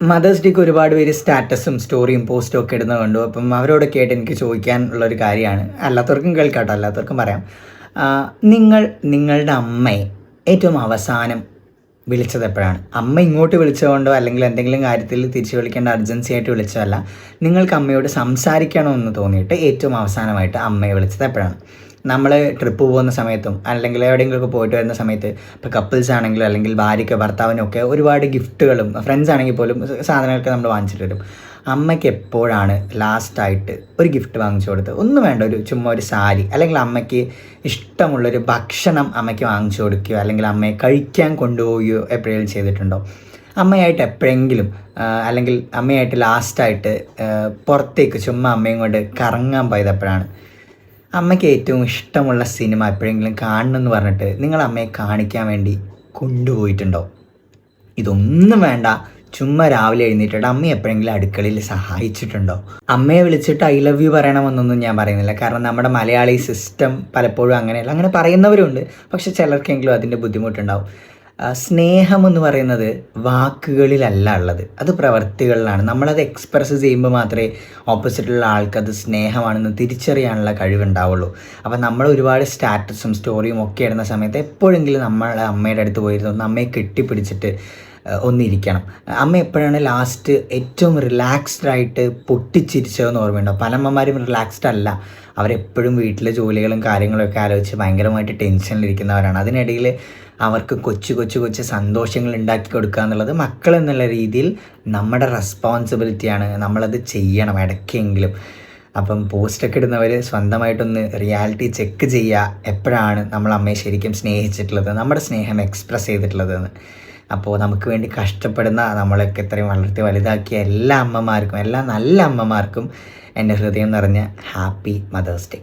Mothers ഡേക്ക് ഒരുപാട് പേര് സ്റ്റാറ്റസും സ്റ്റോറിയും പോസ്റ്റും ഒക്കെ ഇടുന്നത് കണ്ടു. അപ്പം അവരോടൊക്കെ ആയിട്ട് എനിക്ക് ചോദിക്കാനുള്ളൊരു കാര്യമാണ്, അല്ലാത്തവർക്കും കേൾക്കാട്ടോ, അല്ലാത്തവർക്കും പറയാം. ആ, നിങ്ങൾ നിങ്ങളുടെ അമ്മയെ ഏറ്റവും അവസാനം വിളിച്ചത് എപ്പോഴാണ്? അമ്മ ഇങ്ങോട്ട് വിളിച്ചതുകൊണ്ടോ അല്ലെങ്കിൽ എന്തെങ്കിലും കാര്യത്തിൽ തിരിച്ചു വിളിക്കേണ്ട അർജൻസി ആയിട്ട് വിളിച്ചതല്ല, നിങ്ങൾക്ക് അമ്മയോട് സംസാരിക്കണമെന്ന് തോന്നിയിട്ട് ഏറ്റവും അവസാനമായിട്ട് അമ്മയെ വിളിച്ചത് എപ്പോഴാണ്? നമ്മൾ ട്രിപ്പ് പോകുന്ന സമയത്തും അല്ലെങ്കിൽ എവിടെയെങ്കിലുമൊക്കെ പോയിട്ട് വരുന്ന സമയത്ത്, ഇപ്പോൾ കപ്പിൾസ് ആണെങ്കിലും അല്ലെങ്കിൽ ഭാര്യയ്ക്കോ ഭർത്താവിനോ ഒക്കെ ഒരുപാട് ഗിഫ്റ്റുകളും, ഫ്രണ്ട്സ് ആണെങ്കിൽ പോലും സാധനങ്ങളൊക്കെ നമ്മൾ വാങ്ങിച്ചിട്ട് വരും. അമ്മയ്ക്ക് എപ്പോഴാണ് ലാസ്റ്റായിട്ട് ഒരു ഗിഫ്റ്റ് വാങ്ങിച്ചു കൊടുത്തത്? ഒന്നും വേണ്ട, ചുമ്മാ ഒരു സാരി, അല്ലെങ്കിൽ അമ്മയ്ക്ക് ഇഷ്ടമുള്ളൊരു ഭക്ഷണം അമ്മയ്ക്ക് വാങ്ങിച്ചു കൊടുക്കുകയോ അല്ലെങ്കിൽ അമ്മയെ കഴിക്കാൻ കൊണ്ടുപോവുകയോ എപ്പോഴെങ്കിലും ചെയ്തിട്ടുണ്ടോ? അമ്മയായിട്ട് എപ്പോഴെങ്കിലും അല്ലെങ്കിൽ അമ്മയായിട്ട് ലാസ്റ്റായിട്ട് പുറത്തേക്ക് ചുമ്മാ അമ്മയും കൊണ്ട് കറങ്ങാൻ പോയത് എപ്പോഴാണ്? അമ്മയ്ക്ക് ഏറ്റവും ഇഷ്ടമുള്ള സിനിമ എപ്പോഴെങ്കിലും കാണണമെന്ന് പറഞ്ഞിട്ട് നിങ്ങൾ അമ്മയെ കാണിക്കാൻ വേണ്ടി കൊണ്ടുപോയിട്ടുണ്ടോ? ഇതൊന്നും വേണ്ട, ചുമ്മാ രാവിലെ എഴുന്നേറ്റിട്ട് അമ്മ എപ്പോഴെങ്കിലും അടുക്കളയിൽ സഹായിച്ചിട്ടുണ്ടോ? അമ്മയെ വിളിച്ചിട്ട് ഐ ലവ് യു പറയണമെന്നൊന്നും ഞാൻ പറയുന്നില്ല, കാരണം നമ്മുടെ മലയാളി സിസ്റ്റം പലപ്പോഴും അങ്ങനെയല്ല. അങ്ങനെ പറയുന്നവരുണ്ട്, പക്ഷെ ചിലർക്കെങ്കിലും അതിൻ്റെ ബുദ്ധിമുട്ടുണ്ടാവും. സ്നേഹമെന്ന് പറയുന്നത് വാക്കുകളിലല്ല ഉള്ളത്, അത് പ്രവൃത്തികളിലാണ്. നമ്മളത് എക്സ്പ്രസ് ചെയ്യുമ്പോൾ മാത്രമേ ഓപ്പോസിറ്റുള്ള ആൾക്കത് സ്നേഹമാണെന്ന് തിരിച്ചറിയാനുള്ള കഴിവുണ്ടാവുള്ളൂ. അപ്പം നമ്മൾ ഒരുപാട് സ്റ്റാറ്റസും സ്റ്റോറിയും ഒക്കെ ഇടുന്ന സമയത്ത് എപ്പോഴെങ്കിലും നമ്മളെ അമ്മയുടെ അടുത്ത് പോയിരുന്നു ഒന്ന് അമ്മയെ കെട്ടിപ്പിടിച്ചിട്ട് ഒന്നിരിക്കണം. അമ്മ എപ്പോഴാണ് ലാസ്റ്റ് ഏറ്റവും റിലാക്സ്ഡ് ആയിട്ട് പൊട്ടിച്ചിരിച്ചതെന്ന് ഓർമ്മയുണ്ടോ? പല അമ്മമാരും റിലാക്സ്ഡ് അല്ല, അവരെപ്പോഴും വീട്ടിലെ ജോലികളും കാര്യങ്ങളൊക്കെ ആലോചിച്ച് ഭയങ്കരമായിട്ട് ടെൻഷനിലിരിക്കുന്നവരാണ്. അതിനിടയിൽ അവർക്ക് കൊച്ചു കൊച്ചു കൊച്ചു സന്തോഷങ്ങൾ ഉണ്ടാക്കി കൊടുക്കുക എന്നുള്ളത് മക്കൾ എന്നുള്ള രീതിയിൽ നമ്മുടെ റെസ്പോൺസിബിലിറ്റിയാണ്. നമ്മളത് ചെയ്യണം ഇടയ്ക്കെങ്കിലും. അപ്പം പോസ്റ്റൊക്കെ ഇടുന്നവർ സ്വന്തമായിട്ടൊന്ന് റിയാലിറ്റി ചെക്ക് ചെയ്യുക, എപ്പോഴാണ് നമ്മൾ അമ്മയെ ശരിക്കും സ്നേഹിച്ചിട്ടുള്ളത്, നമ്മുടെ സ്നേഹം എക്സ്പ്രസ് ചെയ്തിട്ടുള്ളതെന്ന്. അപ്പോൾ നമുക്ക് വേണ്ടി കഷ്ടപ്പെടുന്ന, നമ്മളൊക്കെ ഇത്രയും വളർത്തി വലുതാക്കിയ എല്ലാ അമ്മമാർക്കും, എല്ലാ നല്ല അമ്മമാർക്കും എൻ്റെ ഹൃദയം നിറഞ്ഞ ഹാപ്പി മദേഴ്സ് ഡേ.